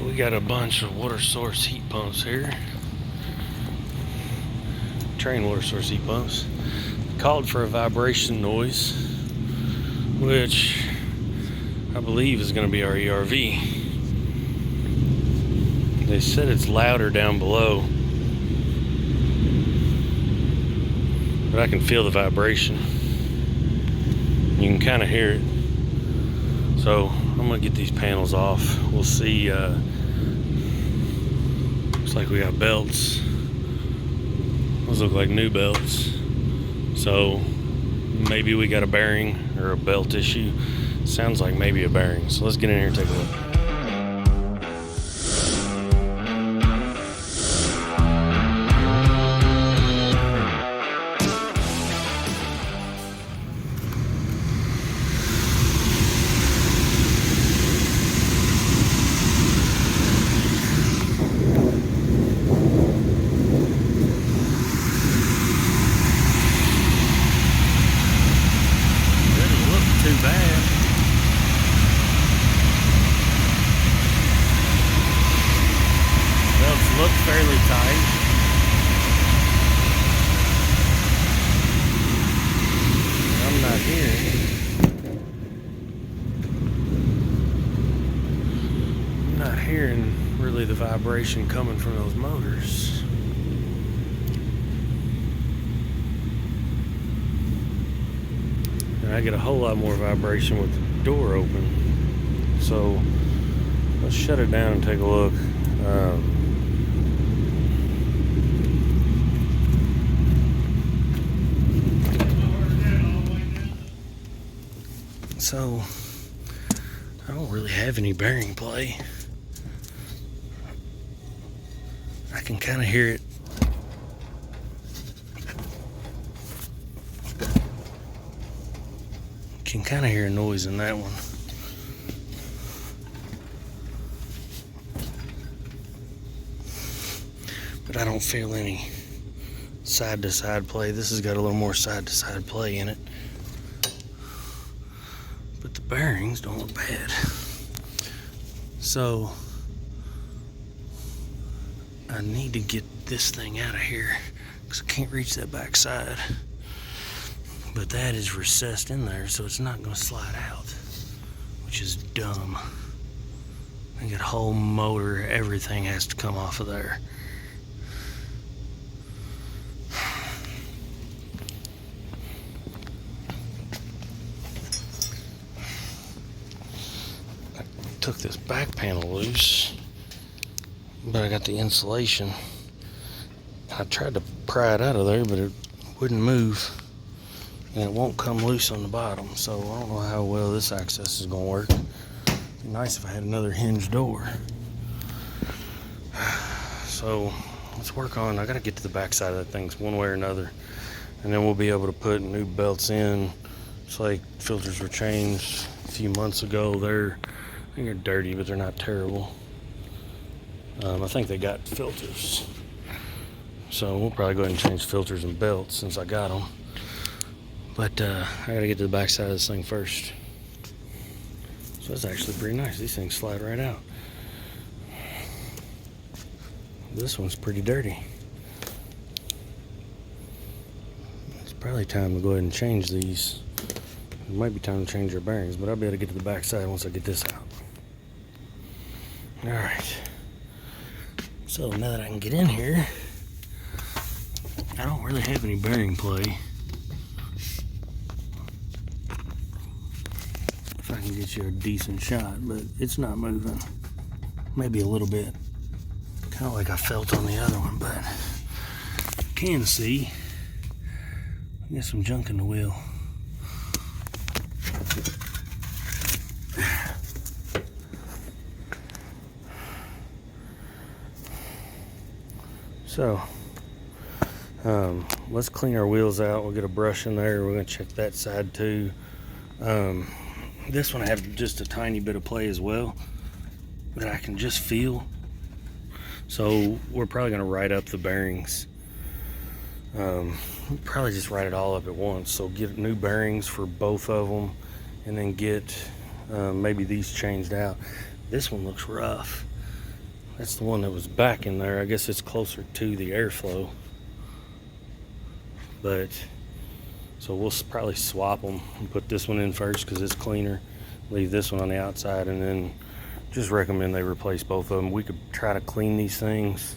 So we got a bunch of water source heat pumps here. Train water source heat pumps. Called for a vibration noise, which I believe is going to be our ERV. They said it's louder down below, but I can feel the vibration. You can kind of hear it. So I'm gonna get these panels off. We'll see. Looks like we got belts. Those look like new belts. So maybe we got a bearing or a belt issue. Sounds like maybe a bearing. So let's get in here and take a look. Too bad. Belts look fairly tight. I'm not hearing really the vibration coming from those motors. I get a whole lot more vibration with the door open. So let's shut it down and take a look. So I don't really have any bearing play. I can kind of hear it. Can kind of hear a noise in that one. But I don't feel any side-to-side play. This has got a little more side-to-side play in it. But the bearings don't look bad. So I need to get this thing out of here because I can't reach that back side. But that is recessed in there, so it's not going to slide out, which is dumb. I got a whole motor, everything has to come off of there. I took this back panel loose, but I got the insulation. I tried to pry it out of there, but it wouldn't move. And it won't come loose on the bottom, so I don't know how well this access is going to work. It'd be nice if I had another hinge door. So let's work on, I got to get to the back side of that thing one way or another, and then we'll be able to put new belts in. It's like filters were changed a few months ago. I think they're dirty, but they're not terrible. I think they got filters. So we'll probably go ahead and change filters and belts since I got them. But I gotta get to the back side of this thing first. So that's actually pretty nice. These things slide right out. This one's pretty dirty. It's probably time to go ahead and change these. It might be time to change our bearings, but I'll be able to get to the back side once I get this out. Alright. So now that I can get in here, I don't really have any bearing play. I can get you a decent shot, but it's not moving. Maybe a little bit. Kind of like I felt on the other one, but you can see I got some junk in the wheel. So let's clean our wheels out. We'll get a brush in there. We're going to check that side too. This one I have just a tiny bit of play as well that I can just feel. So we're probably going to write up the bearings. Probably just write it all up at once. So get new bearings for both of them, and then get maybe these changed out. This one looks rough. That's the one that was back in there. I guess it's closer to the airflow. But, so we'll probably swap them and put this one in first because it's cleaner. Leave this one on the outside, and then just recommend they replace both of them. We could try to clean these things.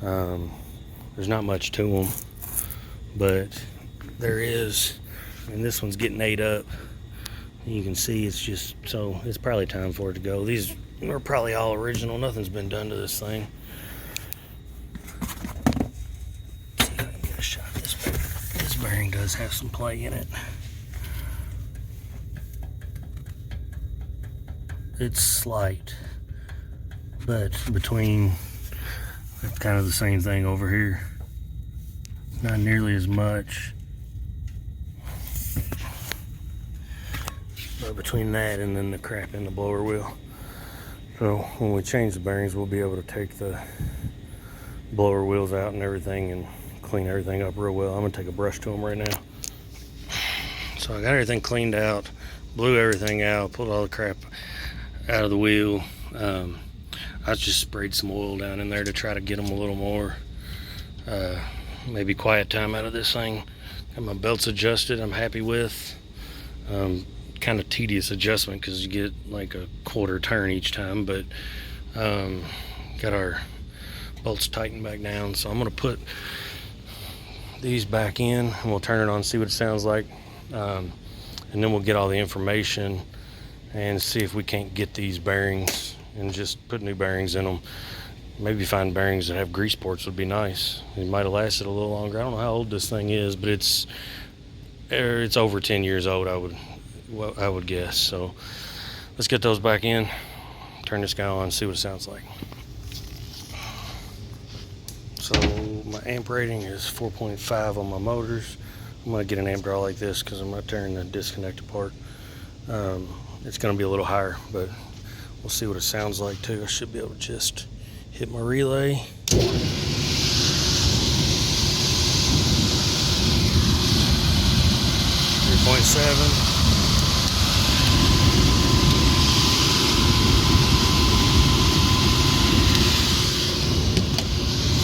There's not much to them, but there is. And this one's getting ate up. You can see it's just, so it's probably time for it to go. These are probably all original. Nothing's been done to this thing. See if I can get a shot of this bearing. This bearing does have some play in it. It's slight, but between, it's kind of the same thing over here. Not nearly as much. But between that and then the crap in the blower wheel. So when we change the bearings, we'll be able to take the blower wheels out and everything and clean everything up real well. I'm gonna take a brush to them right now. So I got everything cleaned out, blew everything out, pulled all the crap out of the wheel. I just sprayed some oil down in there to try to get them a little more maybe quiet time out of this thing. Got my belts adjusted, I'm happy with. Kind of tedious adjustment because you get like a quarter turn each time, but got our bolts tightened back down. So I'm gonna put these back in and we'll turn it on, see what it sounds like, and then we'll get all the information and see if we can't get these bearings and just put new bearings in them. Maybe find bearings that have grease ports would be nice. It might have lasted a little longer. I don't know how old this thing is, but it's over 10 years old, I would guess. So let's get those back in, turn this guy on, see what it sounds like. So my amp rating is 4.5 on my motors. I'm gonna get an amp draw like this because I'm not tearing the disconnect apart. It's gonna be a little higher, but we'll see what it sounds like too. I should be able to just hit my relay. 3.7.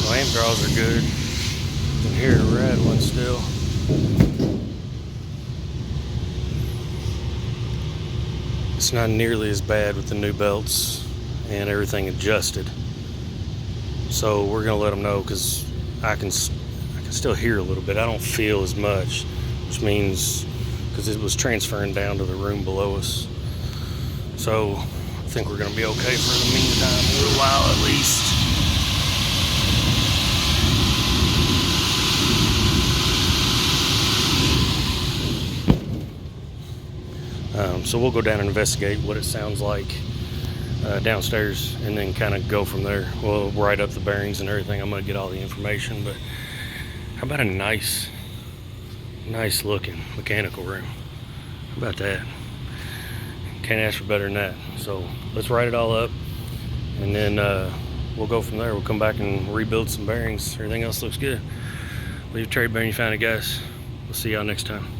Amp draws are good. You can hear it rattling still. It's not nearly as bad with the new belts and everything adjusted. So we're gonna let them know because I can still hear a little bit. I don't feel as much, which means because it was transferring down to the room below us. So I think we're gonna be okay for the meantime, a little while at least. So we'll go down and investigate what it sounds like downstairs and then kind of go from there. We'll write up the bearings and everything. I'm going to get all the information, but how about a nice looking mechanical room? How about that? Can't ask for better than that. So let's write it all up and then we'll go from there. We'll come back and rebuild some bearings. Everything else looks good. Leave a trade bearing you found it, guys. We'll see y'all next time.